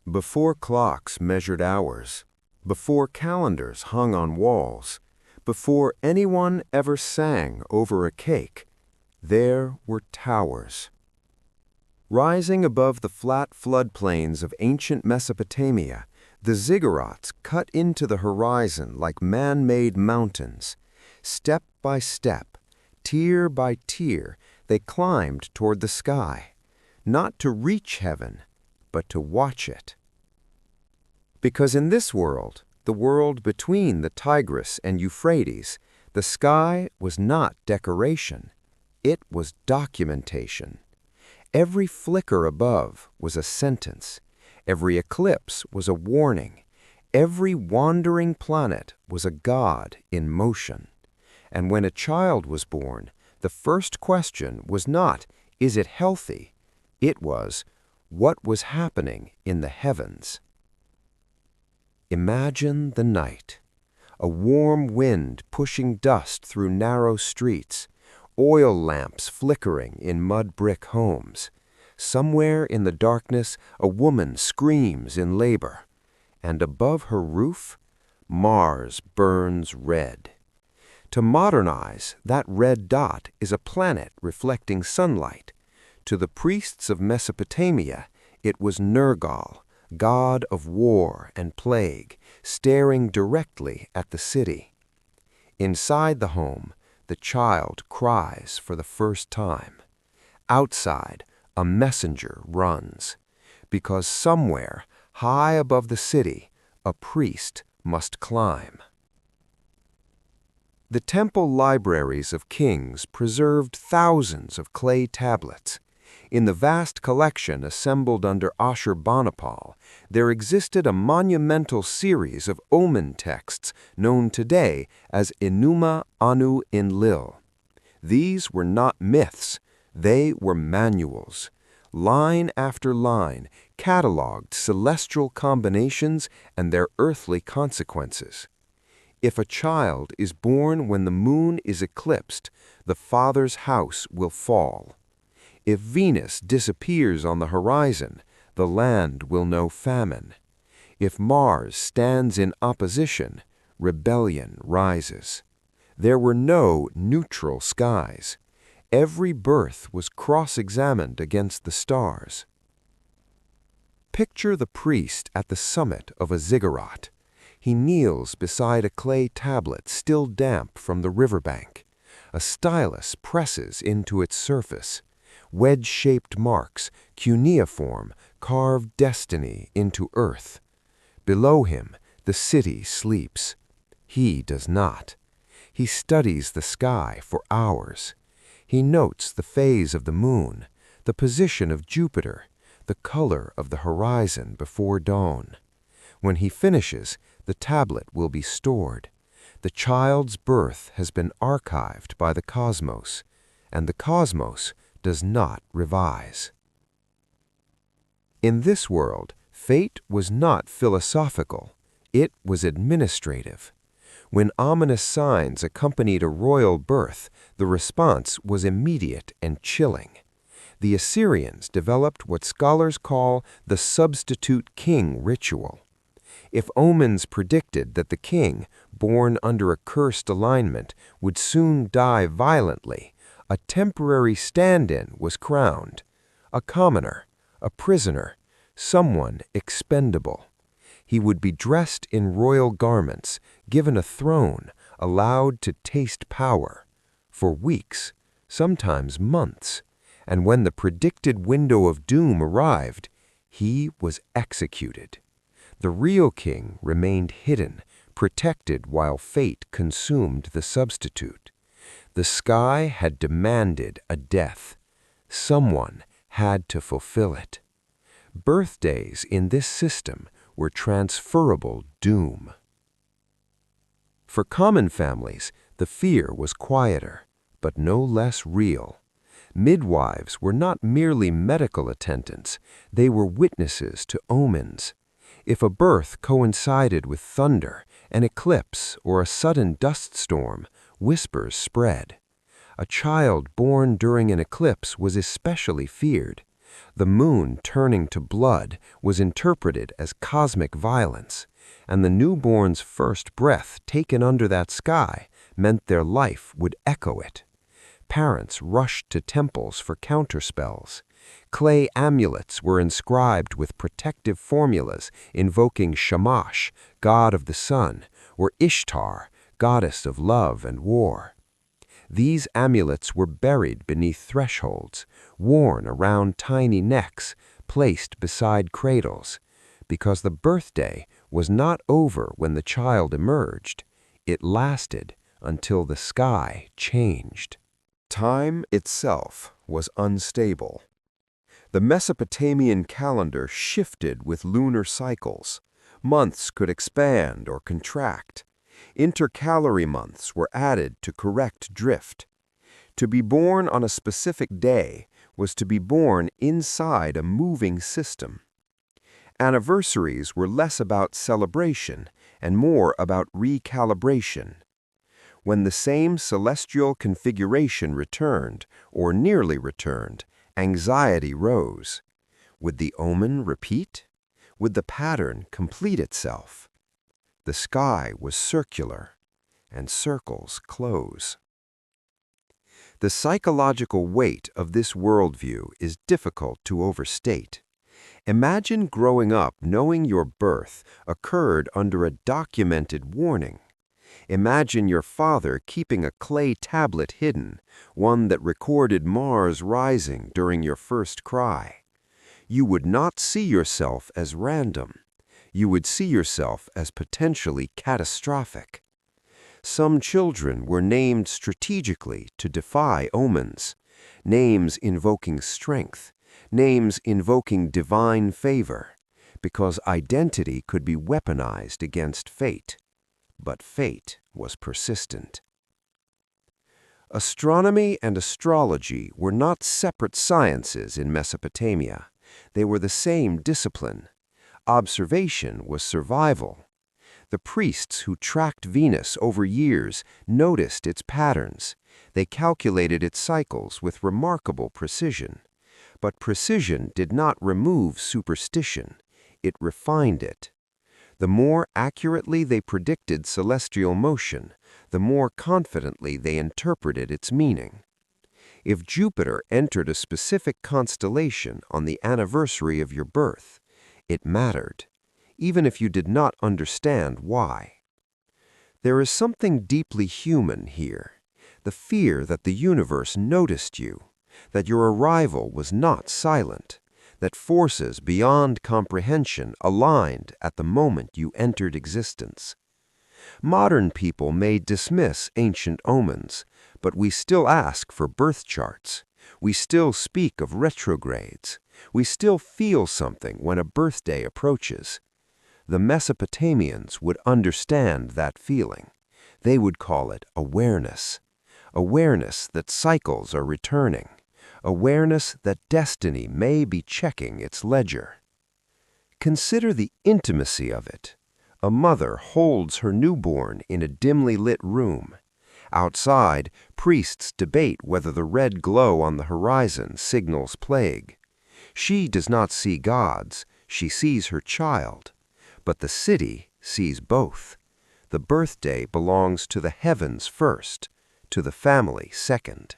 Before clocks measured hours, before calendars hung on walls, before anyone ever sang over a cake, there were towers. Rising above the flat floodplains of ancient Mesopotamia, the ziggurats cut into the horizon like man-made mountains. Step by step, tier by tier, they climbed toward the sky, not to reach heaven, but to watch it. Because in this world, the world between the Tigris and Euphrates, the sky was not decoration, it was documentation. Every flicker above was a sentence. Every eclipse was a warning. Every wandering planet was a god in motion. And when a child was born, the first question was not, "Is it healthy?" It was, "What was happening in the heavens?" Imagine the night. A warm wind pushing dust through narrow streets, oil lamps flickering in mud-brick homes. Somewhere in the darkness, a woman screams in labor, and above her roof, Mars burns red. To modernize, that red dot is a planet reflecting sunlight. To the priests of Mesopotamia, it was Nergal, god of war and plague, staring directly at the city. Inside the home, the child cries for the first time. Outside, a messenger runs, because somewhere, high above the city, a priest must climb. The temple libraries of kings preserved thousands of clay tablets. In the vast collection assembled under Ashurbanipal, there existed a monumental series of omen texts known today as Enuma Anu Enlil. These were not myths, they were manuals. Line after line cataloged celestial combinations and their earthly consequences. If a child is born when the moon is eclipsed, the father's house will fall. If Venus disappears on the horizon, the land will know famine. If Mars stands in opposition, rebellion rises. There were no neutral skies. Every birth was cross-examined against the stars. Picture the priest at the summit of a ziggurat. He kneels beside a clay tablet still damp from the riverbank. A stylus presses into its surface. Wedge-shaped marks, cuneiform, carve destiny into earth. Below him, the city sleeps. He does not. He studies the sky for hours. He notes the phase of the moon, the position of Jupiter, the color of the horizon before dawn. When he finishes, the tablet will be stored. The child's birth has been archived by the cosmos, and the cosmos does not revise. In this world, fate was not philosophical, it was administrative. When ominous signs accompanied a royal birth, the response was immediate and chilling. The Assyrians developed what scholars call the substitute king ritual. If omens predicted that the king, born under a cursed alignment, would soon die violently, a temporary stand-in was crowned. A commoner, a prisoner, someone expendable. He would be dressed in royal garments, given a throne, allowed to taste power, for weeks, sometimes months, and when the predicted window of doom arrived, he was executed. The real king remained hidden, protected while fate consumed the substitute. The sky had demanded a death. Someone had to fulfill it. Birthdays in this system were transferable doom. For common families, the fear was quieter, but no less real. Midwives were not merely medical attendants, they were witnesses to omens. If a birth coincided with thunder, an eclipse, or a sudden dust storm, whispers spread. A child born during an eclipse was especially feared. The moon turning to blood was interpreted as cosmic violence, and the newborn's first breath taken under that sky meant their life would echo it. Parents rushed to temples for counterspells. Clay amulets were inscribed with protective formulas invoking Shamash, god of the sun, or Ishtar, goddess of love and war. These amulets were buried beneath thresholds, worn around tiny necks, placed beside cradles, because the birthday was not over when the child emerged. It lasted until the sky changed. Time itself was unstable. The Mesopotamian calendar shifted with lunar cycles. Months could expand or contract. Intercalary months were added to correct drift. To be born on a specific day was to be born inside a moving system. Anniversaries were less about celebration and more about recalibration. When the same celestial configuration returned, or nearly returned, anxiety rose. Would the omen repeat? Would the pattern complete itself? The sky was circular, and circles close. The psychological weight of this worldview is difficult to overstate. Imagine growing up knowing your birth occurred under a documented warning. Imagine your father keeping a clay tablet hidden, one that recorded Mars rising during your first cry. You would not see yourself as random. You would see yourself as potentially catastrophic. Some children were named strategically to defy omens, names invoking strength, names invoking divine favor, because identity could be weaponized against fate. But fate was persistent. Astronomy and astrology were not separate sciences in Mesopotamia. They were the same discipline. Observation was survival. The priests who tracked Venus over years noticed its patterns. They calculated its cycles with remarkable precision. But precision did not remove superstition. It refined it. The more accurately they predicted celestial motion, the more confidently they interpreted its meaning. If Jupiter entered a specific constellation on the anniversary of your birth, it mattered, even if you did not understand why. There is something deeply human here, the fear that the universe noticed you, that your arrival was not silent, that forces beyond comprehension aligned at the moment you entered existence. Modern people may dismiss ancient omens, but we still ask for birth charts. We still speak of retrogrades. We still feel something when a birthday approaches. The Mesopotamians would understand that feeling. They would call it awareness. Awareness that cycles are returning. Awareness that destiny may be checking its ledger. Consider the intimacy of it. A mother holds her newborn in a dimly lit room. Outside, priests debate whether the red glow on the horizon signals plague. She does not see gods, she sees her child. But the city sees both. The birthday belongs to the heavens first, to the family second.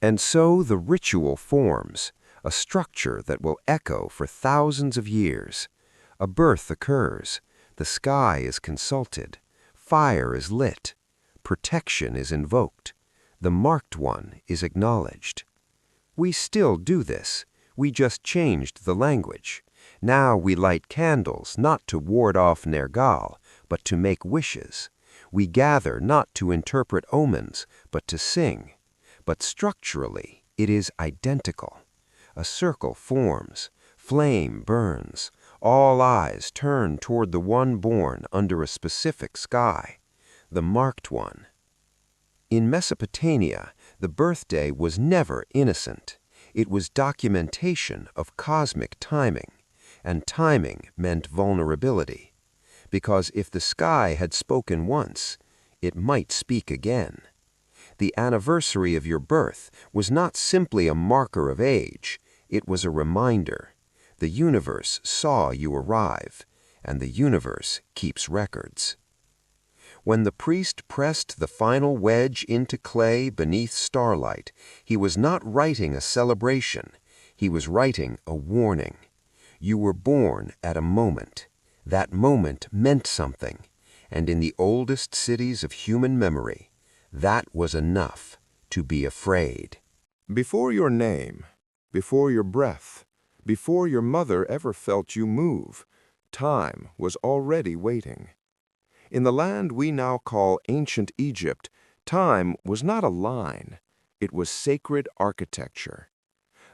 And so the ritual forms, a structure that will echo for thousands of years. A birth occurs, the sky is consulted, fire is lit, protection is invoked, the marked one is acknowledged. We still do this, we just changed the language. Now we light candles not to ward off Nergal, but to make wishes. We gather not to interpret omens, but to sing. But structurally, it is identical. A circle forms, flame burns, all eyes turn toward the one born under a specific sky, the marked one. In Mesopotamia, the birthday was never innocent. It was documentation of cosmic timing, and timing meant vulnerability, because if the sky had spoken once, it might speak again. The anniversary of your birth was not simply a marker of age, It was a reminder. The universe saw you arrive, and the universe keeps records. When the priest pressed the final wedge into clay beneath starlight, he was not writing a celebration. He was writing a warning. You were born at a moment. That moment meant something, and in the oldest cities of human memory, that was enough to be afraid. Before your name, before your breath, before your mother ever felt you move, time was already waiting. In the land we now call ancient Egypt, time was not a line. It was sacred architecture.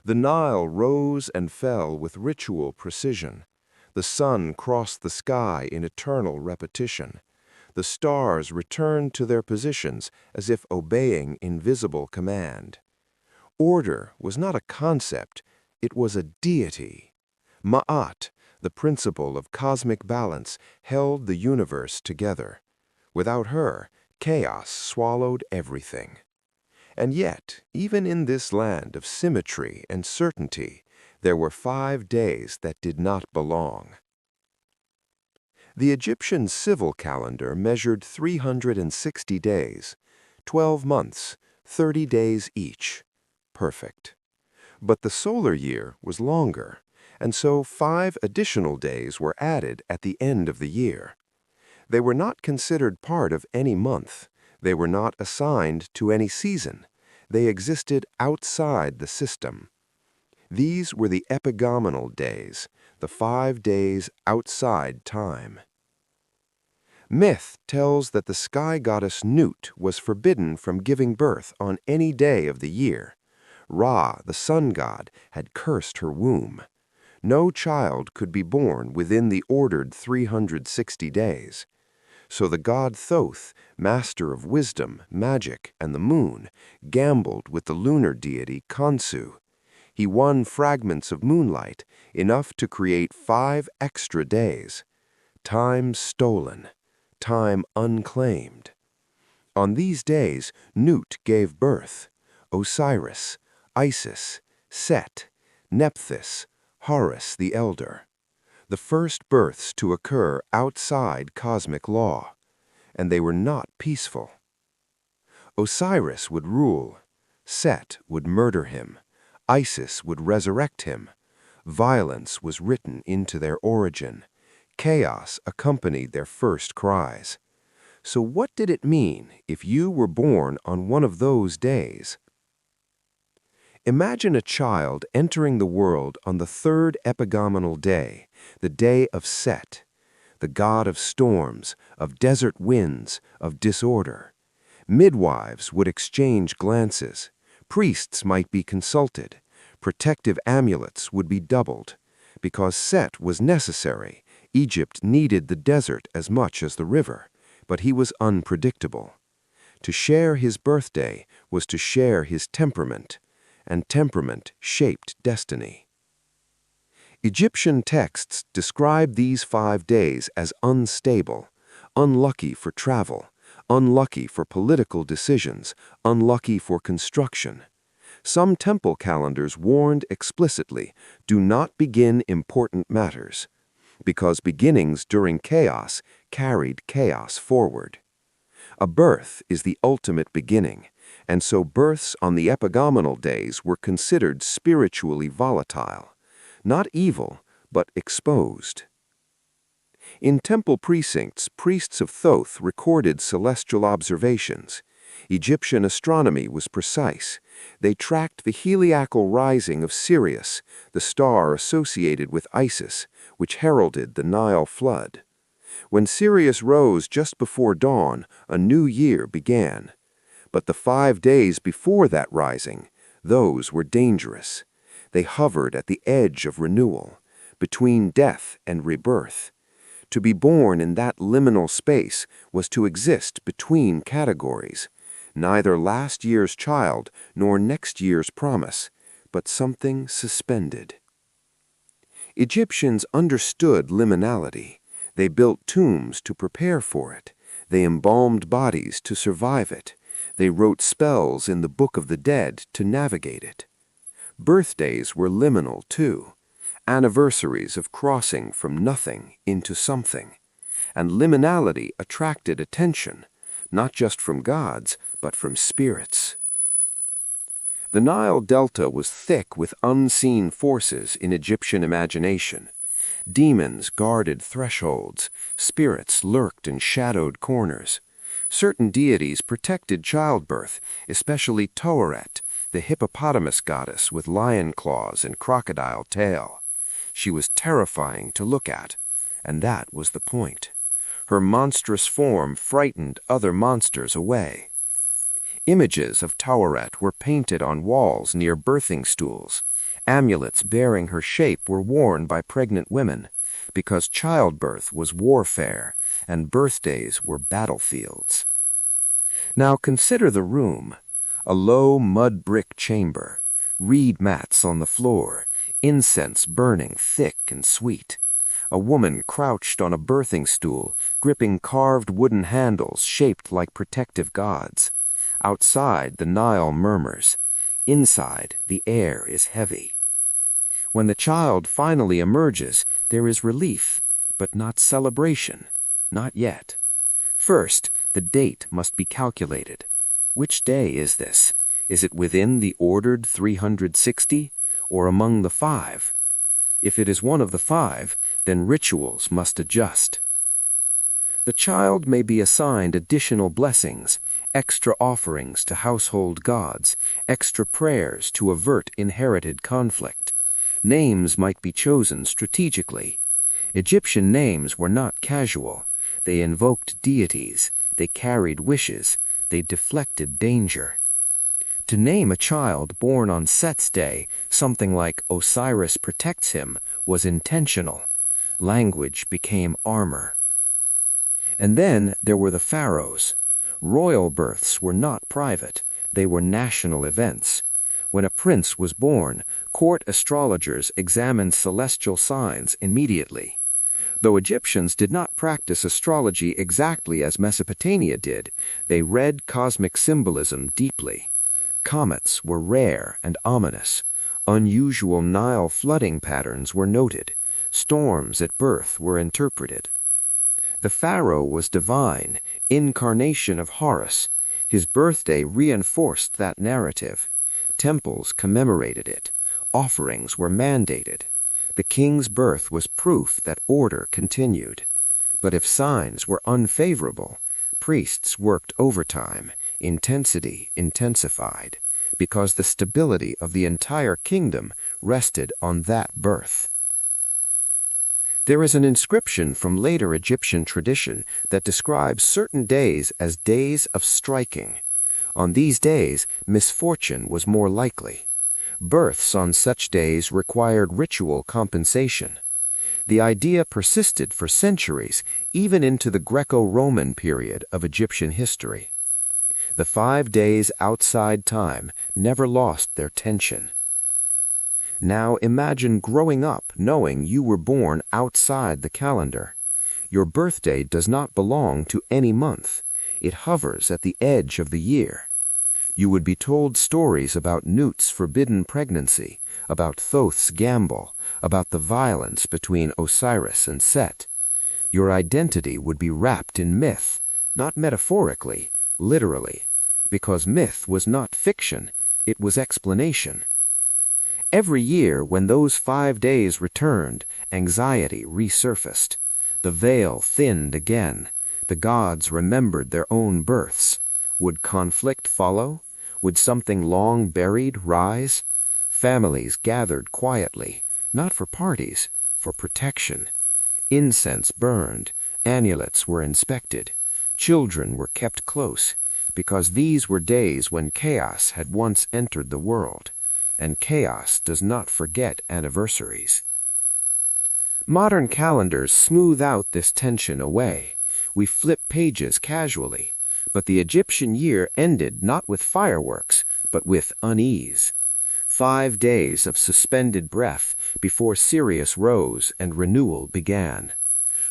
The Nile rose and fell with ritual precision. The sun crossed the sky in eternal repetition. The stars returned to their positions as if obeying invisible command. Order was not a concept, it was a deity. Ma'at, the principle of cosmic balance, held the universe together. Without her, chaos swallowed everything. And yet, even in this land of symmetry and certainty, there were 5 days that did not belong. The Egyptian civil calendar measured 360 days, 12 months, 30 days each. Perfect. But the solar year was longer, and so 5 additional days were added at the end of the year. They were not considered part of any month. They were not assigned to any season. They existed outside the system. These were the epigomenal days, the 5 days outside time. Myth tells that the sky goddess Nut was forbidden from giving birth on any day of the year. Ra, the sun god, had cursed her womb. No child could be born within the ordered 360 days. So the god Thoth, master of wisdom, magic, and the moon, gambled with the lunar deity Khonsu. He won fragments of moonlight, enough to create 5 extra days. Time stolen, time unclaimed. On these days, Nut gave birth. Osiris, Isis, Set, Nephthys, Horus the Elder. The first births to occur outside cosmic law, and they were not peaceful. Osiris would rule, Set would murder him, Isis would resurrect him. Violence was written into their origin. Chaos accompanied their first cries. So what did it mean if you were born on one of those days? Imagine a child entering the world on the 3rd epigomenal day, the day of Set, the god of storms, of desert winds, of disorder. Midwives would exchange glances. Priests might be consulted. Protective amulets would be doubled. Because Set was necessary, Egypt needed the desert as much as the river, but he was unpredictable. To share his birthday was to share his temperament, and temperament shaped destiny. Egyptian texts describe these 5 days as unstable, unlucky for travel, unlucky for political decisions, unlucky for construction. Some temple calendars warned explicitly, do not begin important matters, because beginnings during chaos carried chaos forward. A birth is the ultimate beginning, and so births on the epigomenal days were considered spiritually volatile, not evil, but exposed. In temple precincts, priests of Thoth recorded celestial observations. Egyptian astronomy was precise. They tracked the heliacal rising of Sirius, the star associated with Isis, which heralded the Nile flood. When Sirius rose just before dawn, a new year began. But the 5 days before that rising, those were dangerous. They hovered at the edge of renewal, between death and rebirth. To be born in that liminal space was to exist between categories, neither last year's child nor next year's promise, but something suspended. Egyptians understood liminality. They built tombs to prepare for it. They embalmed bodies to survive it. They wrote spells in the Book of the Dead to navigate it. Birthdays were liminal, too, anniversaries of crossing from nothing into something. And liminality attracted attention, not just from gods, but from spirits. The Nile Delta was thick with unseen forces in Egyptian imagination. Demons guarded thresholds, spirits lurked in shadowed corners. Certain deities protected childbirth, especially Taweret, the hippopotamus goddess with lion claws and crocodile tail. She was terrifying to look at, and that was the point. Her monstrous form frightened other monsters away. Images of Taweret were painted on walls near birthing stools. Amulets bearing her shape were worn by pregnant women, because childbirth was warfare and birthdays were battlefields. Now consider the room, a low mud brick chamber, reed mats on the floor, incense burning thick and sweet. A woman crouched on a birthing stool, gripping carved wooden handles shaped like protective gods. Outside, the Nile murmurs. Inside, the air is heavy. When the child finally emerges, there is relief, but not celebration. Not yet. First, the date must be calculated. Which day is this? Is it within the ordered 360, or among the 5? If it is one of the 5, then rituals must adjust. The child may be assigned additional blessings, extra offerings to household gods, extra prayers to avert inherited conflict. Names might be chosen strategically. Egyptian names were not casual. They invoked deities, they carried wishes, they deflected danger. To name a child born on Set's day something like Osiris protects him was intentional. Language became armor. And then there were the pharaohs. Royal births were not private, they were national events. When a prince was born, court astrologers examined celestial signs immediately. Though Egyptians did not practice astrology exactly as Mesopotamia did, they read cosmic symbolism deeply. Comets were rare and ominous. Unusual Nile flooding patterns were noted. Storms at birth were interpreted. The pharaoh was divine, incarnation of Horus. His birthday reinforced that narrative. Temples commemorated it. Offerings were mandated. The king's birth was proof that order continued. But if signs were unfavorable, priests worked overtime, intensity intensified, because the stability of the entire kingdom rested on that birth. There is an inscription from later Egyptian tradition that describes certain days as days of striking. On these days, misfortune was more likely. Births on such days required ritual compensation. The idea persisted for centuries, even into the Greco-Roman period of Egyptian history. The 5 days outside time never lost their tension. Now imagine growing up knowing you were born outside the calendar. Your birthday does not belong to any month. It hovers at the edge of the year. You would be told stories about Nut's forbidden pregnancy, about Thoth's gamble, about the violence between Osiris and Set. Your identity would be wrapped in myth, not metaphorically, literally, because myth was not fiction, it was explanation. Every year, when those 5 days returned, anxiety resurfaced. The veil thinned again. The gods remembered their own births. Would conflict follow? Would something long buried rise? Families gathered quietly, not for parties, for protection. Incense burned, amulets were inspected, children were kept close, because these were days when chaos had once entered the world, and chaos does not forget anniversaries. Modern calendars smooth out this tension away. We flip pages casually, but the Egyptian year ended not with fireworks, but with unease. 5 days of suspended breath before Sirius rose and renewal began.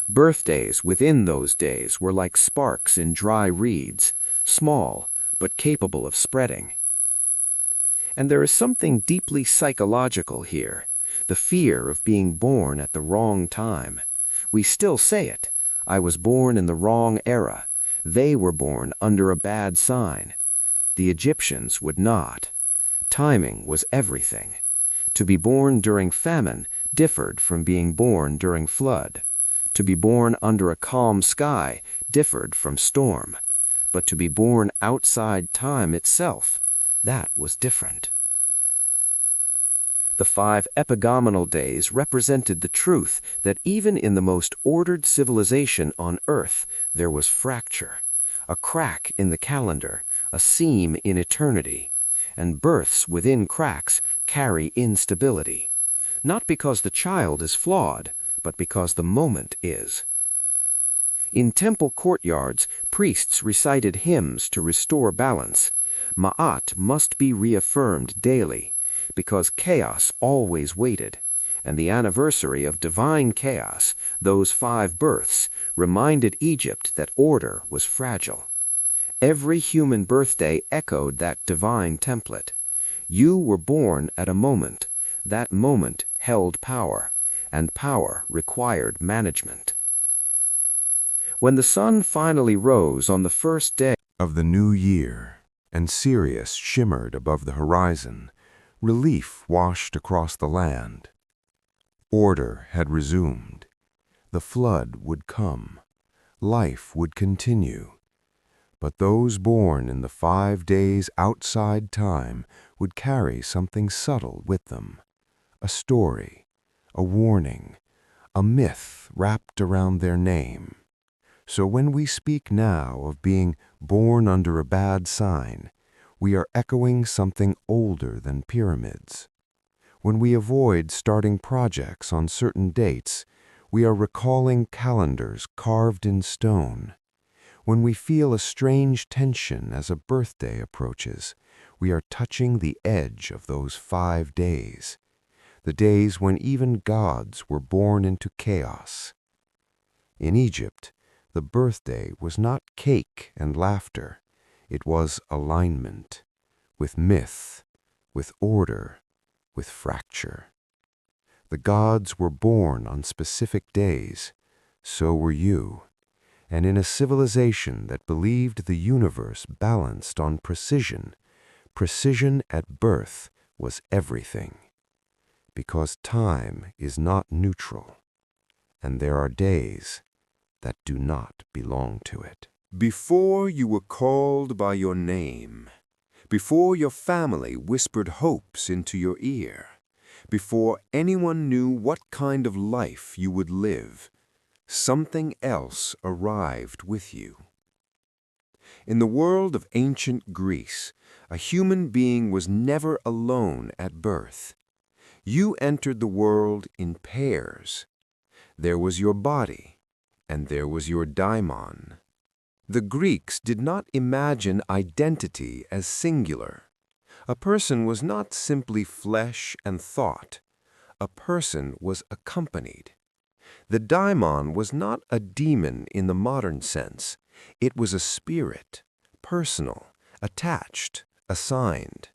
Birthdays within those days were like sparks in dry reeds, small but capable of spreading. And there is something deeply psychological here, the fear of being born at the wrong time. We still say it. I was born in the wrong era. They were born under a bad sign. The Egyptians would not. Timing was everything. To be born during famine differed from being born during flood. To be born under a calm sky differed from storm. But to be born outside time itself, that was different. The 5 epigomenal days represented the truth that even in the most ordered civilization on Earth, there was fracture, a crack in the calendar, a seam in eternity, and births within cracks carry instability, not because the child is flawed, but because the moment is. In temple courtyards, priests recited hymns to restore balance. Ma'at must be reaffirmed daily, because chaos always waited, and the anniversary of divine chaos, those 5 births, reminded Egypt that order was fragile. Every human birthday echoed that divine template. You were born at a moment. That moment held power, and power required management. When the sun finally rose on the first day Of the new year, and Sirius shimmered above the horizon, relief washed across the land. Order had resumed. The flood would come. Life would continue. But those born in the 5 days outside time would carry something subtle with them. A story, a warning, a myth wrapped around their name. So when we speak now of being born under a bad sign, we are echoing something older than pyramids. When we avoid starting projects on certain dates, we are recalling calendars carved in stone. When we feel a strange tension as a birthday approaches, we are touching the edge of those 5 days, the days when even gods were born into chaos. In Egypt, the birthday was not cake and laughter. It was alignment, with myth, with order, with fracture. The gods were born on specific days. So were you. And in a civilization that believed the universe balanced on precision, precision at birth was everything. Because time is not neutral, and there are days that do not belong to it. Before you were called by your name, before your family whispered hopes into your ear, before anyone knew what kind of life you would live, something else arrived with you. In the world of ancient Greece, a human being was never alone at birth. You entered the world in pairs. There was your body, and there was your daimon. The Greeks did not imagine identity as singular. A person was not simply flesh and thought. A person was accompanied. The daimon was not a demon in the modern sense. It was a spirit, personal, attached, assigned.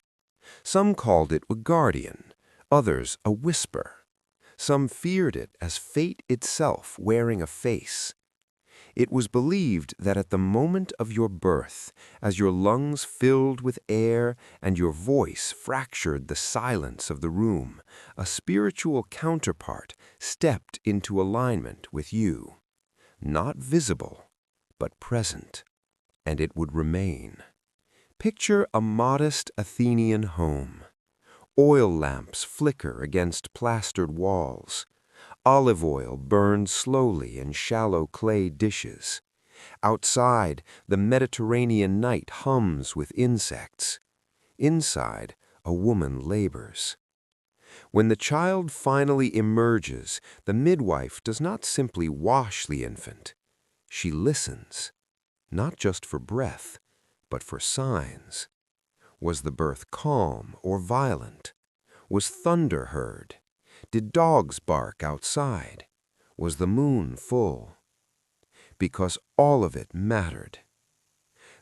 Some called it a guardian, others a whisper. Some feared it as fate itself wearing a face. It was believed that at the moment of your birth, as your lungs filled with air and your voice fractured the silence of the room, a spiritual counterpart stepped into alignment with you. Not visible, but present, and it would remain. Picture a modest Athenian home. Oil lamps flicker against plastered walls. Olive oil burns slowly in shallow clay dishes. Outside, the Mediterranean night hums with insects. Inside, a woman labors. When the child finally emerges, the midwife does not simply wash the infant. She listens, not just for breath, but for signs. Was the birth calm or violent? Was thunder heard? Did dogs bark outside? Was the moon full? Because all of it mattered.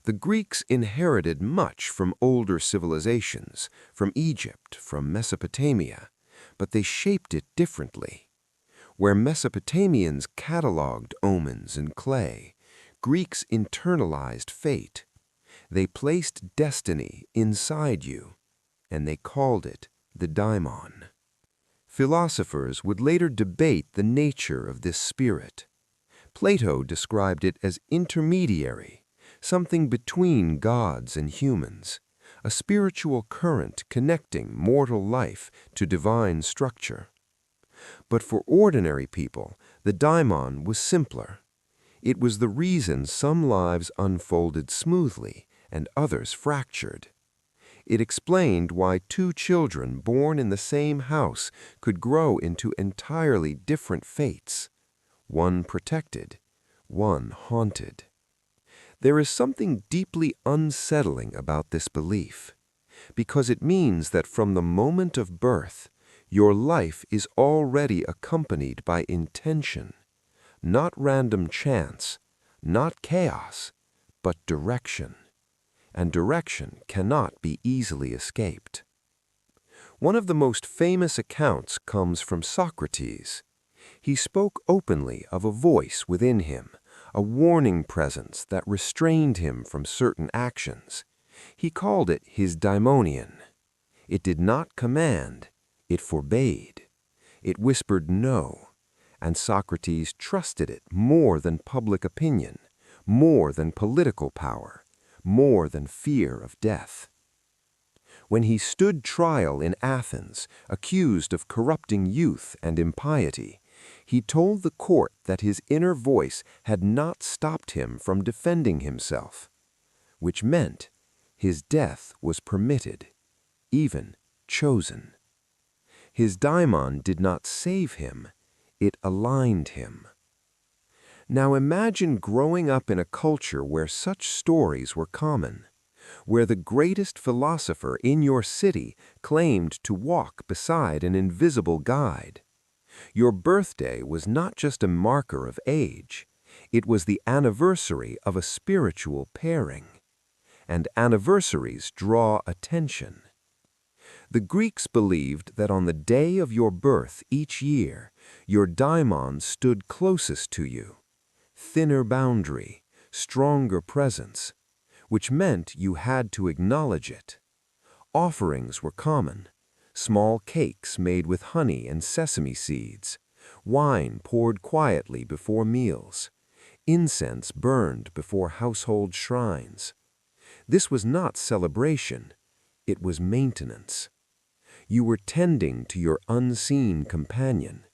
The Greeks inherited much from older civilizations, from Egypt, from Mesopotamia, but they shaped it differently. Where Mesopotamians cataloged omens in clay, Greeks internalized fate. They placed destiny inside you, and they called it the daimon. Philosophers would later debate the nature of this spirit. Plato described it as intermediary, something between gods and humans, a spiritual current connecting mortal life to divine structure. But for ordinary people, the daimon was simpler. It was the reason some lives unfolded smoothly and others fractured. It explained why two children born in the same house could grow into entirely different fates, one protected, one haunted. There is something deeply unsettling about this belief, because it means that from the moment of birth, your life is already accompanied by intention, not random chance, not chaos, but direction. And direction cannot be easily escaped. One of the most famous accounts comes from Socrates. He spoke openly of a voice within him, a warning presence that restrained him from certain actions. He called it his daimonion. It did not command, it forbade. It whispered no, and Socrates trusted it more than public opinion, more than political power, more than fear of death. When he stood trial in Athens, accused of corrupting youth and impiety, he told the court that his inner voice had not stopped him from defending himself, which meant his death was permitted, even chosen. His daimon did not save him, it aligned him. Now imagine growing up in a culture where such stories were common, where the greatest philosopher in your city claimed to walk beside an invisible guide. Your birthday was not just a marker of age, it was the anniversary of a spiritual pairing. And anniversaries draw attention. The Greeks believed that on the day of your birth each year, your daimon stood closest to you. Thinner boundary, stronger presence, which meant you had to acknowledge it. Offerings were common, small cakes made with honey and sesame seeds, wine poured quietly before meals, incense burned before household shrines. This was not celebration, it was maintenance. You were tending to your unseen companion,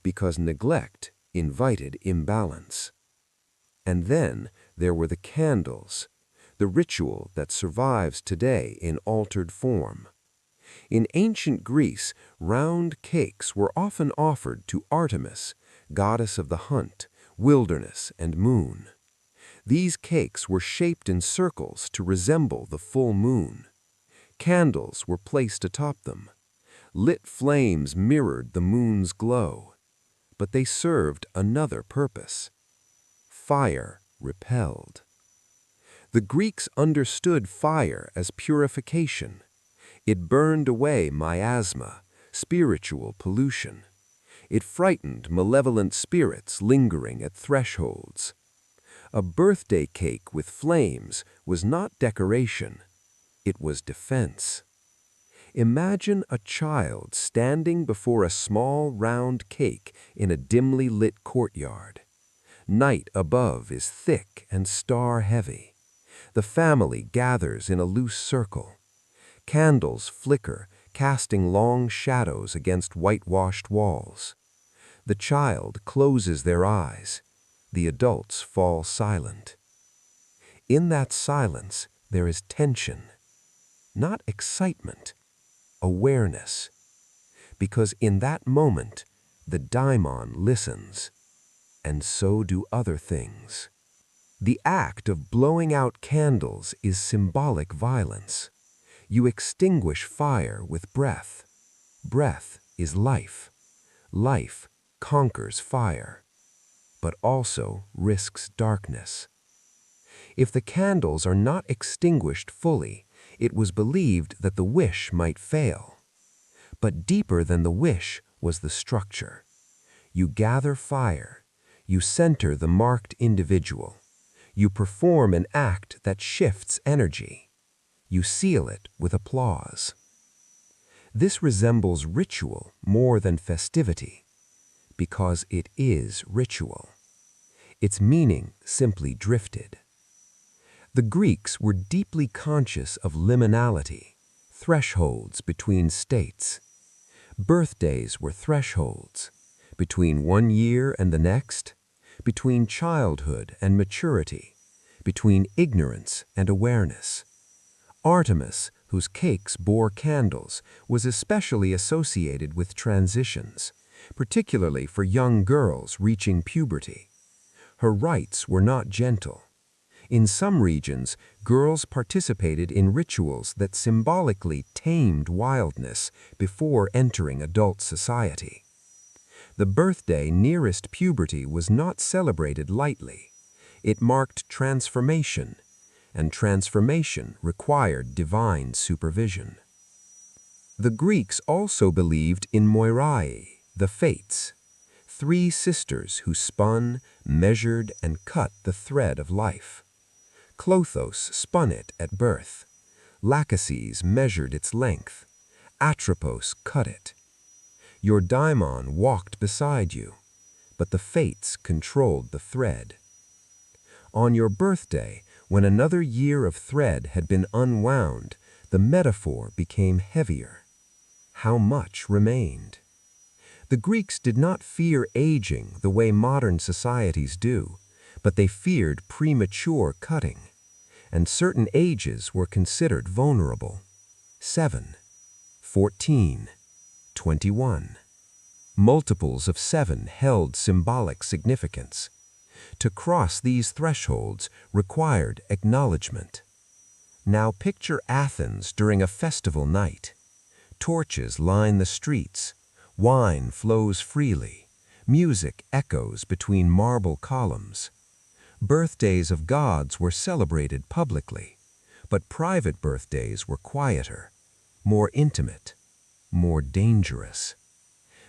because neglect invited imbalance. And then there were the candles, the ritual that survives today in altered form. In ancient Greece, round cakes were often offered to Artemis, goddess of the hunt, wilderness, and moon. These cakes were shaped in circles to resemble the full moon. Candles were placed atop them. Lit flames mirrored the moon's glow, but they served another purpose. Fire repelled. The Greeks understood fire as purification. It burned away miasma, spiritual pollution. It frightened malevolent spirits lingering at thresholds. A birthday cake with flames was not decoration, it was defense. Imagine a child standing before a small round cake in a dimly lit courtyard. Night above is thick and star-heavy. The family gathers in a loose circle. Candles flicker, casting long shadows against whitewashed walls. The child closes their eyes. The adults fall silent. In that silence, there is tension. Not excitement, awareness. Because in that moment, the daimon listens. And so do other things. The act of blowing out candles is symbolic violence. You extinguish fire with breath. Breath is life. Life conquers fire, but also risks darkness. If the candles are not extinguished fully, it was believed that the wish might fail. But deeper than the wish was the structure. You gather fire, you center the marked individual, you perform an act that shifts energy, you seal it with applause. This resembles ritual more than festivity, because it is ritual. Its meaning simply drifted. The Greeks were deeply conscious of liminality, thresholds between states. Birthdays were thresholds, between one year and the next, between childhood and maturity, between ignorance and awareness. Artemis, whose cakes bore candles, was especially associated with transitions, particularly for young girls reaching puberty. Her rites were not gentle. In some regions, girls participated in rituals that symbolically tamed wildness before entering adult society. The birthday nearest puberty was not celebrated lightly. It marked transformation, and transformation required divine supervision. The Greeks also believed in Moirai, the Fates, 3 sisters who spun, measured, and cut the thread of life. Clothos spun it at birth. Lachesis measured its length. Atropos cut it. Your daimon walked beside you, but the Fates controlled the thread. On your birthday, when another year of thread had been unwound, the metaphor became heavier. How much remained? The Greeks did not fear aging the way modern societies do, but they feared premature cutting, and certain ages were considered vulnerable. 7, 14, 21. Multiples of 7 held symbolic significance. To cross these thresholds required acknowledgement. Now picture Athens during a festival night. Torches line the streets, wine flows freely, music echoes between marble columns. Birthdays of gods were celebrated publicly, but private birthdays were quieter, more intimate, more dangerous.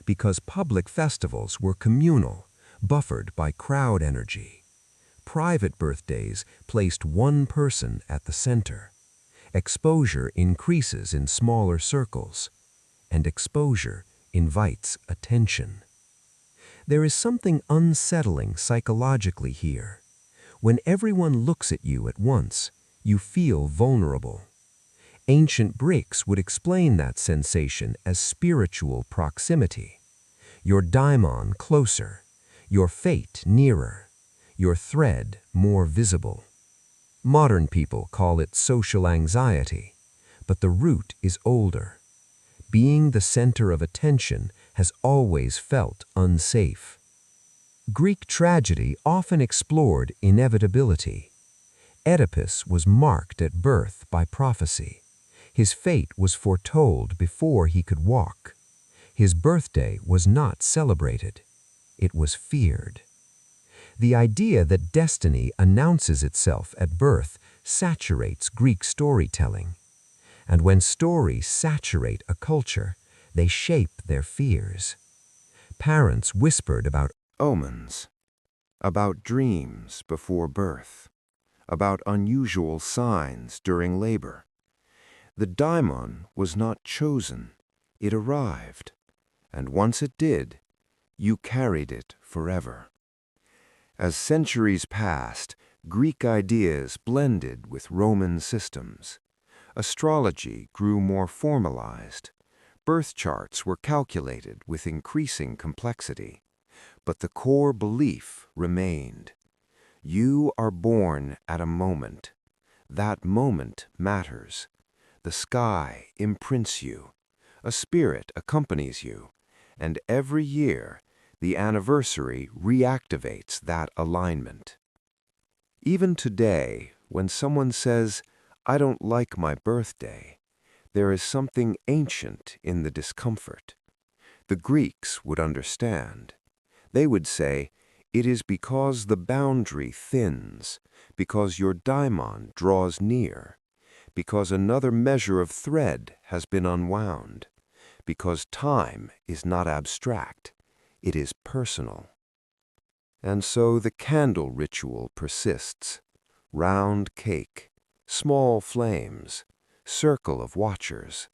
Because public festivals were communal, buffered by crowd energy. Private birthdays placed one person at the center. Exposure increases in smaller circles, and exposure invites attention. There is something unsettling psychologically here. When everyone looks at you at once, you feel vulnerable. Ancient Greeks would explain that sensation as spiritual proximity. Your daimon closer, your fate nearer, your thread more visible. Modern people call it social anxiety, but the root is older. Being the center of attention has always felt unsafe. Greek tragedy often explored inevitability. Oedipus was marked at birth by prophecy. His fate was foretold before he could walk. His birthday was not celebrated. It was feared. The idea that destiny announces itself at birth saturates Greek storytelling. And when stories saturate a culture, they shape their fears. Parents whispered about omens, about dreams before birth, about unusual signs during labor. The daimon was not chosen, it arrived, and once it did, you carried it forever. As centuries passed, Greek ideas blended with Roman systems. Astrology grew more formalized. Birth charts were calculated with increasing complexity. But the core belief remained. You are born at a moment. That moment matters. The sky imprints you. A spirit accompanies you. And every year, the anniversary reactivates that alignment. Even today, when someone says, "I don't like my birthday," there is something ancient in the discomfort. The Greeks would understand. They would say, It is because the boundary thins, because your daimon draws near, because another measure of thread has been unwound, because time is not abstract, it is personal. And so the candle ritual persists. Round cake, small flames, circle of watchers.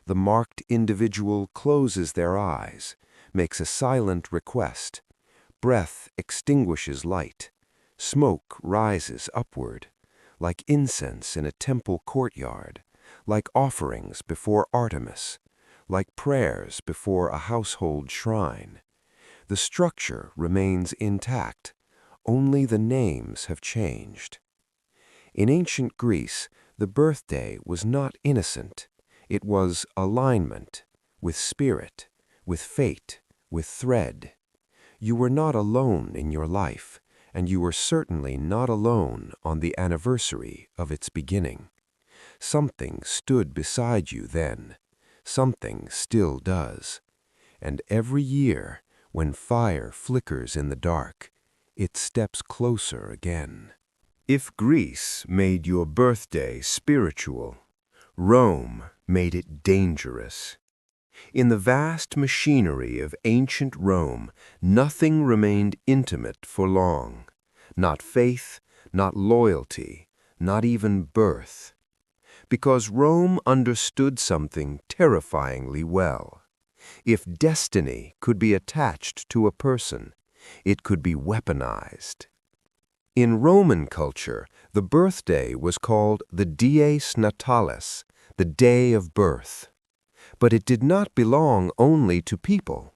The marked individual closes their eyes, makes a silent request. Breath extinguishes light. Smoke rises upward, like incense in a temple courtyard, like offerings before Artemis, like prayers before a household shrine. The structure remains intact, only the names have changed. In ancient Greece, the birthday was not innocent. It was alignment, with spirit, with fate, with thread. You were not alone in your life, and you were certainly not alone on the anniversary of its beginning. Something stood beside you then. Something still does. And every year, when fire flickers in the dark, it steps closer again. If Greece made your birthday spiritual, Rome made it dangerous. In the vast machinery of ancient Rome, nothing remained intimate for long. Not faith, not loyalty, not even birth. Because Rome understood something terrifyingly well. If destiny could be attached to a person, it could be weaponized. In Roman culture, the birthday was called the dies natalis, the day of birth. But it did not belong only to people.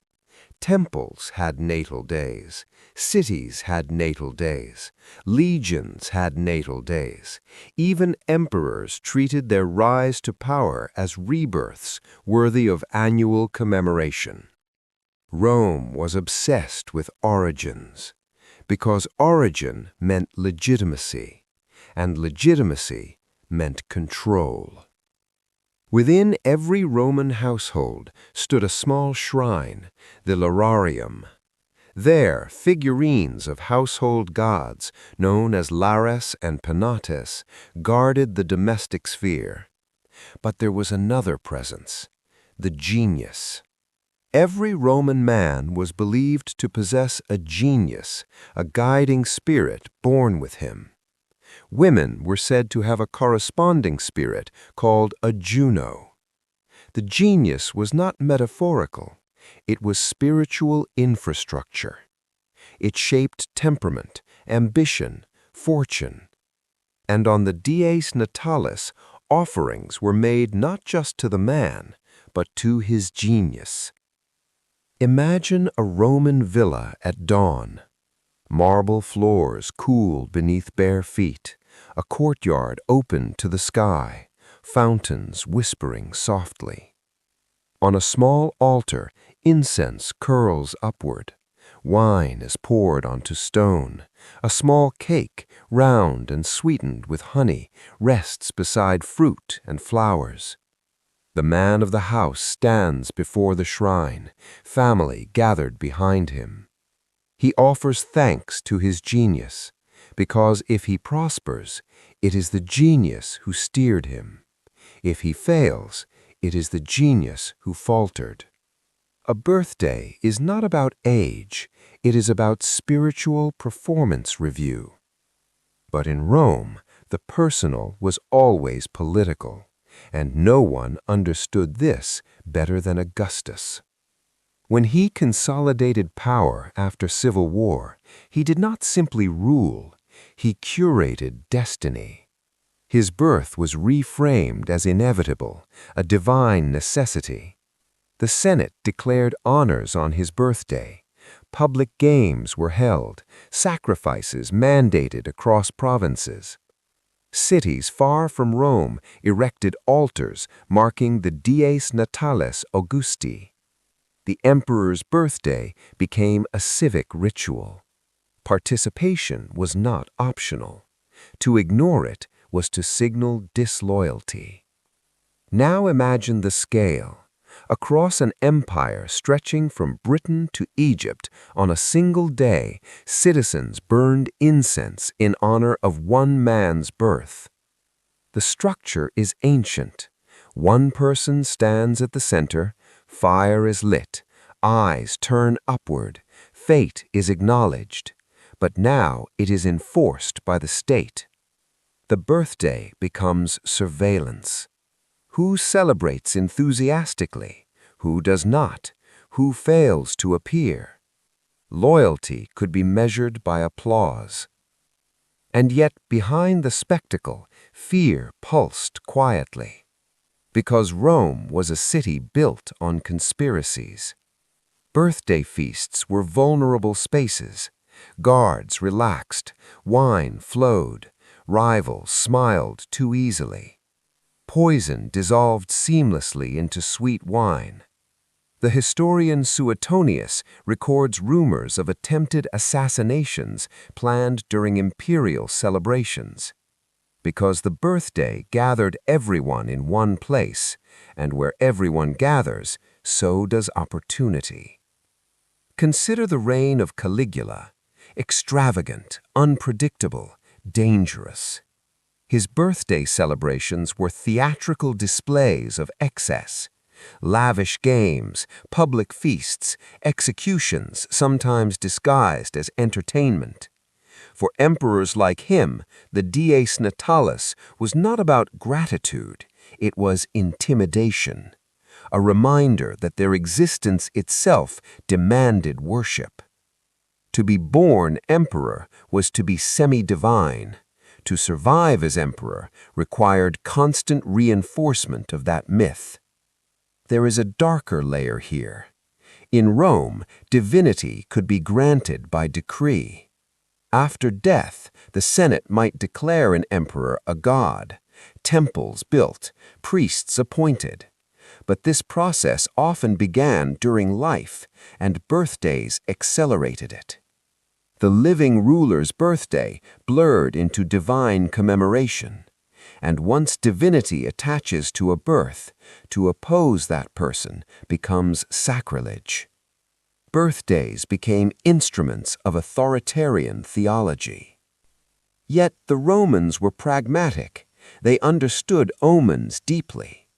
Temples had natal days, cities had natal days, legions had natal days. Even emperors treated their rise to power as rebirths worthy of annual commemoration. Rome was obsessed with origins, because origin meant legitimacy, and legitimacy meant control. Within every Roman household stood a small shrine, the Lararium. There, figurines of household gods, known as Lares and Penates, guarded the domestic sphere. But there was another presence, the genius. Every Roman man was believed to possess a genius, a guiding spirit born with him. Women were said to have a corresponding spirit called a Juno. The genius was not metaphorical. It was spiritual infrastructure. It shaped temperament, ambition, fortune. And on the dies natalis, offerings were made not just to the man, but to his genius. Imagine a Roman villa at dawn. Marble floors cool beneath bare feet, a courtyard open to the sky, fountains whispering softly. On a small altar, incense curls upward. Wine is poured onto stone. A small cake, round and sweetened with honey, rests beside fruit and flowers. The man of the house stands before the shrine, family gathered behind him. He offers thanks to his genius, because if he prospers, it is the genius who steered him. If he fails, it is the genius who faltered. A birthday is not about age, it is about spiritual performance review. But in Rome, the personal was always political, and no one understood this better than Augustus. When he consolidated power after civil war, he did not simply rule, he curated destiny. His birth was reframed as inevitable, a divine necessity. The Senate declared honors on his birthday. Public games were held, sacrifices mandated across provinces. Cities far from Rome erected altars marking the dies natalis Augusti. The emperor's birthday became a civic ritual. Participation was not optional. To ignore it was to signal disloyalty. Now imagine the scale. Across an empire stretching from Britain to Egypt, on a single day, citizens burned incense in honor of one man's birth. The structure is ancient. One person stands at the center, fire is lit, eyes turn upward, fate is acknowledged. But now it is enforced by the state. The birthday becomes surveillance. Who celebrates enthusiastically? Who does not? Who fails to appear? Loyalty could be measured by applause. And yet, behind the spectacle, fear pulsed quietly. Because Rome was a city built on conspiracies. Birthday feasts were vulnerable spaces. Guards relaxed, wine flowed, rivals smiled too easily. Poison dissolved seamlessly into sweet wine. The historian Suetonius records rumors of attempted assassinations planned during imperial celebrations. Because the birthday gathered everyone in one place, and where everyone gathers, so does opportunity. Consider the reign of Caligula, extravagant, unpredictable, dangerous. His birthday celebrations were theatrical displays of excess, lavish games, public feasts, executions sometimes disguised as entertainment. For emperors like him, the dies natalis was not about gratitude, it was intimidation, a reminder that their existence itself demanded worship. To be born emperor was to be semi-divine. To survive as emperor required constant reinforcement of that myth. There is a darker layer here. In Rome, divinity could be granted by decree. After death, the Senate might declare an emperor a god, temples built, priests appointed. But this process often began during life, and birthdays accelerated it. The living ruler's birthday blurred into divine commemoration. And once divinity attaches to a birth, to oppose that person becomes sacrilege. Birthdays became instruments of authoritarian theology. Yet the Romans were pragmatic. They understood omens deeply.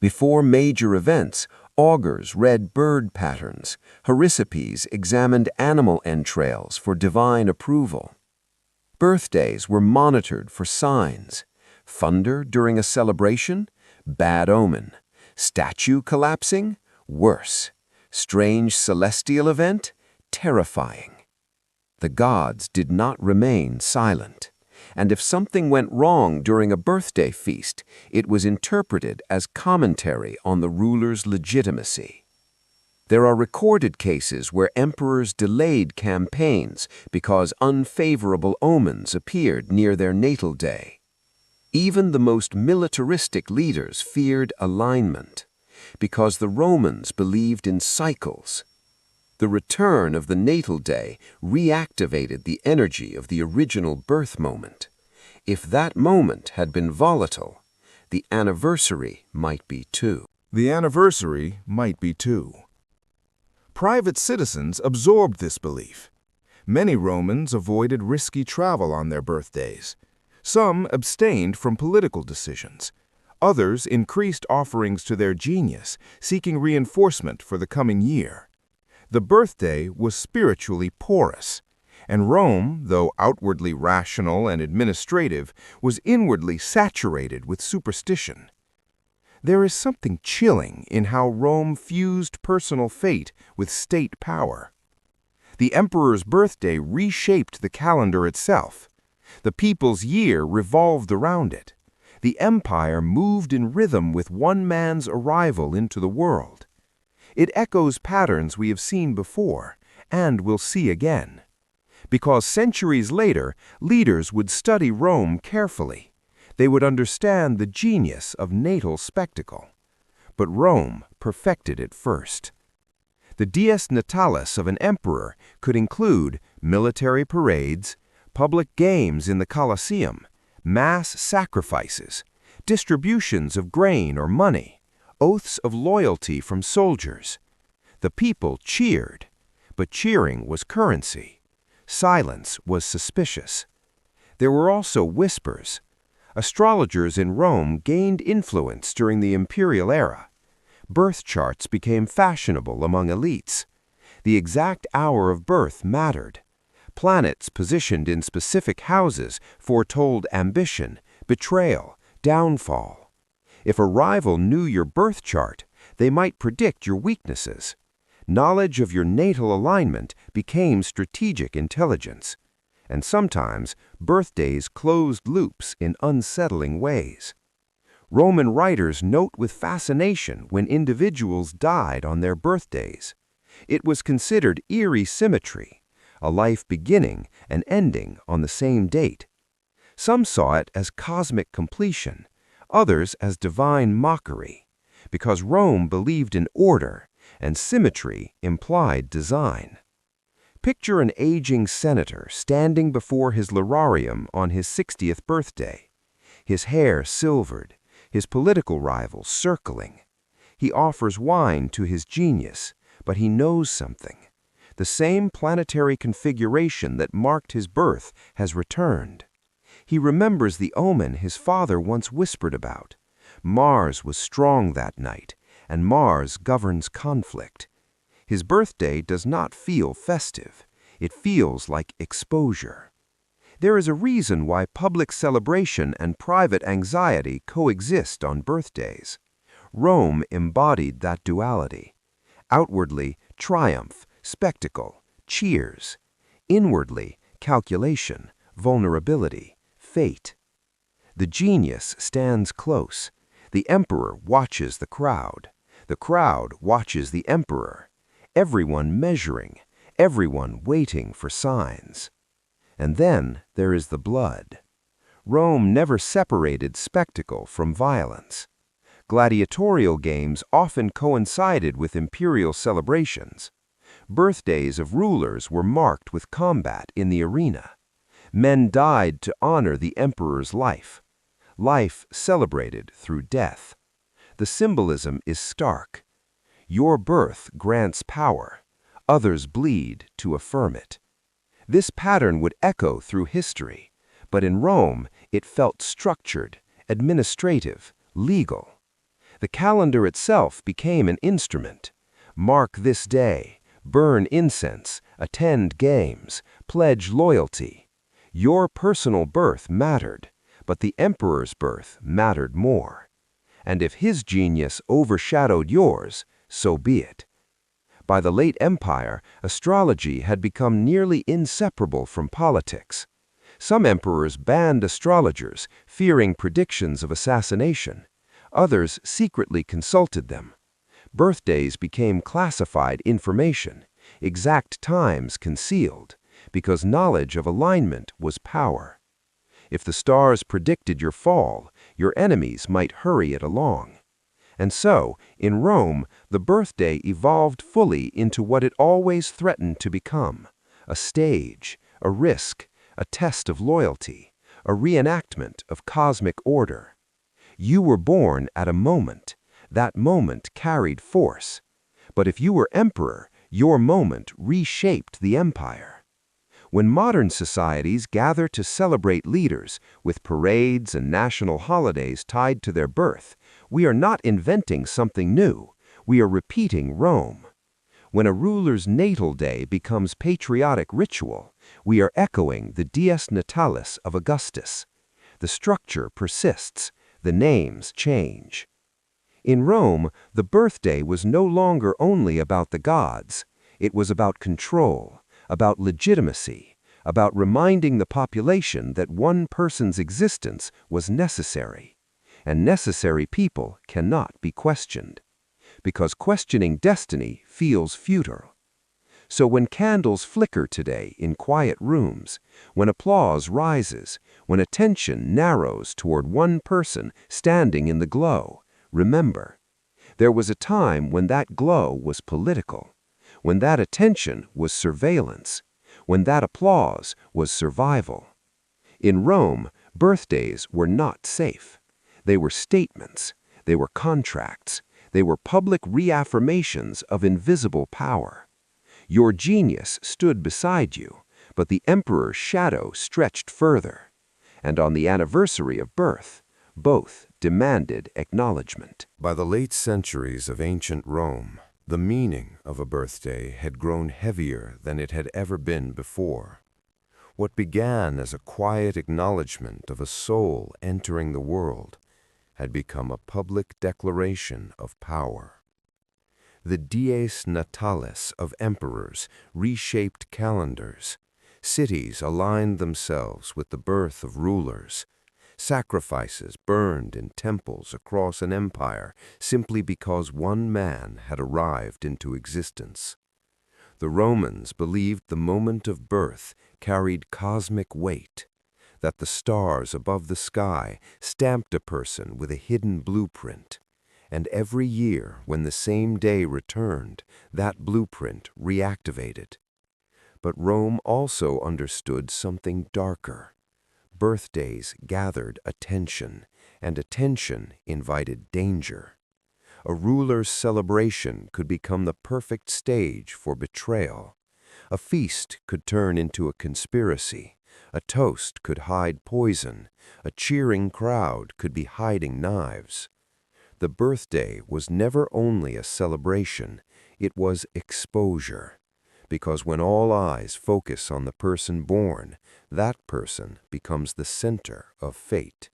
Before major events, augurs read bird patterns, haruspes examined animal entrails for divine approval. Birthdays were monitored for signs. Thunder during a celebration? Bad omen. Statue collapsing? Worse. Strange celestial event? Terrifying. The gods did not remain silent. And if something went wrong during a birthday feast, it was interpreted as commentary on the ruler's legitimacy. There are recorded cases where emperors delayed campaigns because unfavorable omens appeared near their natal day. Even the most militaristic leaders feared alignment, because the Romans believed in cycles. The return of the natal day reactivated the energy of the original birth moment. If that moment had been volatile, the anniversary might be too. The anniversary might be too. Private citizens absorbed this belief. Many Romans avoided risky travel on their birthdays. Some abstained from political decisions. Others increased offerings to their genius, seeking reinforcement for the coming year. The birthday was spiritually porous, and Rome, though outwardly rational and administrative, was inwardly saturated with superstition. There is something chilling in how Rome fused personal fate with state power. The emperor's birthday reshaped the calendar itself. The people's year revolved around it. The empire moved in rhythm with one man's arrival into the world. It echoes patterns we have seen before, and will see again. Because centuries later, leaders would study Rome carefully. They would understand the genius of natal spectacle. But Rome perfected it first. The dies natalis of an emperor could include military parades, public games in the Colosseum, mass sacrifices, distributions of grain or money, oaths of loyalty from soldiers. The people cheered, but cheering was currency. Silence was suspicious. There were also whispers. Astrologers in Rome gained influence during the imperial era. Birth charts became fashionable among elites. The exact hour of birth mattered. Planets positioned in specific houses foretold ambition, betrayal, downfall. If a rival knew your birth chart, they might predict your weaknesses. Knowledge of your natal alignment became strategic intelligence. And sometimes, birthdays closed loops in unsettling ways. Roman writers note with fascination when individuals died on their birthdays. It was considered eerie symmetry, a life beginning and ending on the same date. Some saw it as cosmic completion, others as divine mockery, because Rome believed in order and symmetry implied design. Picture an aging senator standing before his lararium on his 60th birthday, his hair silvered, his political rivals circling. He offers wine to his genius, but he knows something. The same planetary configuration that marked his birth has returned. He remembers the omen his father once whispered about. Mars was strong that night, and Mars governs conflict. His birthday does not feel festive. It feels like exposure. There is a reason why public celebration and private anxiety coexist on birthdays. Rome embodied that duality. Outwardly, triumph, spectacle, cheers. Inwardly, calculation, vulnerability, fate. The genius stands close. The emperor watches the crowd. The crowd watches the emperor. Everyone measuring, everyone waiting for signs. And then there is the blood. Rome never separated spectacle from violence. Gladiatorial games often coincided with imperial celebrations. Birthdays of rulers were marked with combat in the arena. Men died to honor the emperor's life. Life celebrated through death. The symbolism is stark. Your birth grants power. Others bleed to affirm it. This pattern would echo through history, but in Rome it felt structured, administrative, legal. The calendar itself became an instrument. Mark this day, burn incense, attend games, pledge loyalty. Your personal birth mattered, but the emperor's birth mattered more. And if his genius overshadowed yours, so be it. By the late empire, astrology had become nearly inseparable from politics. Some emperors banned astrologers, fearing predictions of assassination. Others secretly consulted them. Birthdays became classified information, exact times concealed, because knowledge of alignment was power. If the stars predicted your fall, your enemies might hurry it along. And so, in Rome, the birthday evolved fully into what it always threatened to become: a stage, a risk, a test of loyalty, a reenactment of cosmic order. You were born at a moment. That moment carried force. But if you were emperor, your moment reshaped the empire. When modern societies gather to celebrate leaders with parades and national holidays tied to their birth, we are not inventing something new. We are repeating Rome. When a ruler's natal day becomes patriotic ritual, we are echoing the Dies Natalis of Augustus. The structure persists. The names change. In Rome, the birthday was no longer only about the gods. It was about control, about legitimacy, about reminding the population that one person's existence was necessary. And necessary people cannot be questioned, because questioning destiny feels futile. So when candles flicker today in quiet rooms, when applause rises, when attention narrows toward one person standing in the glow, remember, there was a time when that glow was political, when that attention was surveillance, when that applause was survival. In Rome, birthdays were not safe. They were statements. They were contracts. They were public reaffirmations of invisible power. Your genius stood beside you, but the emperor's shadow stretched further. And on the anniversary of birth, both demanded acknowledgement. By the late centuries of ancient Rome, the meaning of a birthday had grown heavier than it had ever been before. What began as a quiet acknowledgement of a soul entering the world had become a public declaration of power. The dies natalis of emperors reshaped calendars. Cities aligned themselves with the birth of rulers. Sacrifices burned in temples across an empire simply because one man had arrived into existence. The Romans believed the moment of birth carried cosmic weight, that the stars above the sky stamped a person with a hidden blueprint, and every year when the same day returned, that blueprint reactivated. But Rome also understood something darker. Birthdays gathered attention, and attention invited danger. A ruler's celebration could become the perfect stage for betrayal. A feast could turn into a conspiracy. A toast could hide poison. A cheering crowd could be hiding knives. The birthday was never only a celebration, it was exposure. Because when all eyes focus on the person born, that person becomes the center of fate.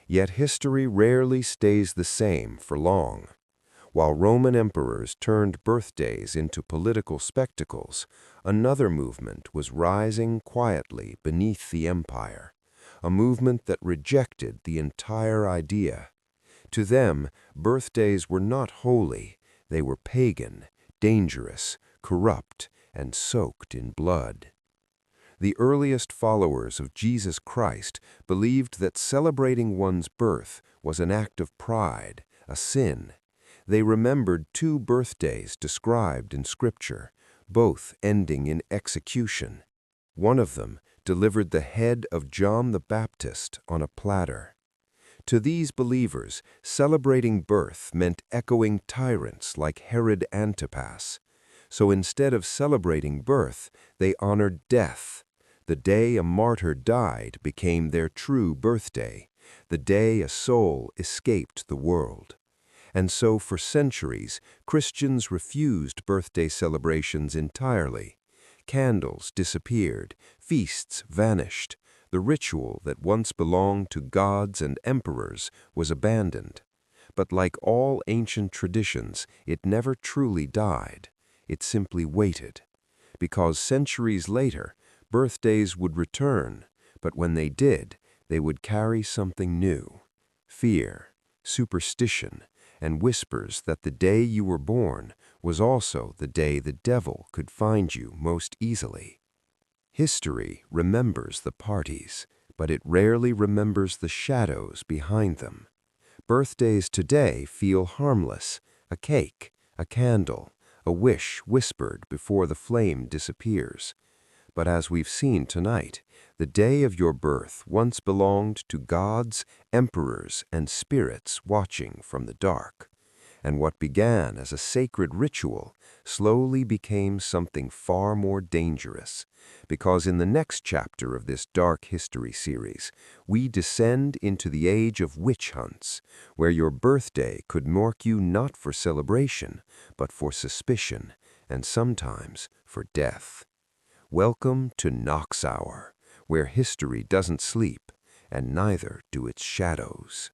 Yet history rarely stays the same for long. While Roman emperors turned birthdays into political spectacles, another movement was rising quietly beneath the empire, a movement that rejected the entire idea. To them, birthdays were not holy, they were pagan, dangerous, corrupt, and soaked in blood. The earliest followers of Jesus Christ believed that celebrating one's birth was an act of pride, a sin. They remembered two birthdays described in Scripture, both ending in execution. One of them delivered the head of John the Baptist on a platter. To these believers, celebrating birth meant echoing tyrants like Herod Antipas. So instead of celebrating birth, they honored death. The day a martyr died became their true birthday, the day a soul escaped the world. And so for centuries, Christians refused birthday celebrations entirely. Candles disappeared, feasts vanished. The ritual that once belonged to gods and emperors was abandoned. But like all ancient traditions, it never truly died. It simply waited. Because centuries later, birthdays would return, but when they did, they would carry something new. Fear, superstition, and whispers that the day you were born was also the day the devil could find you most easily. History remembers the parties, but it rarely remembers the shadows behind them. Birthdays today feel harmless, a cake, a candle, a wish whispered before the flame disappears. But as we've seen tonight, the day of your birth once belonged to gods, emperors, and spirits watching from the dark. And what began as a sacred ritual slowly became something far more dangerous, because in the next chapter of this dark history series, we descend into the age of witch hunts, where your birthday could mark you not for celebration, but for suspicion, and sometimes for death. Welcome to Knox Hour, where history doesn't sleep, and neither do its shadows.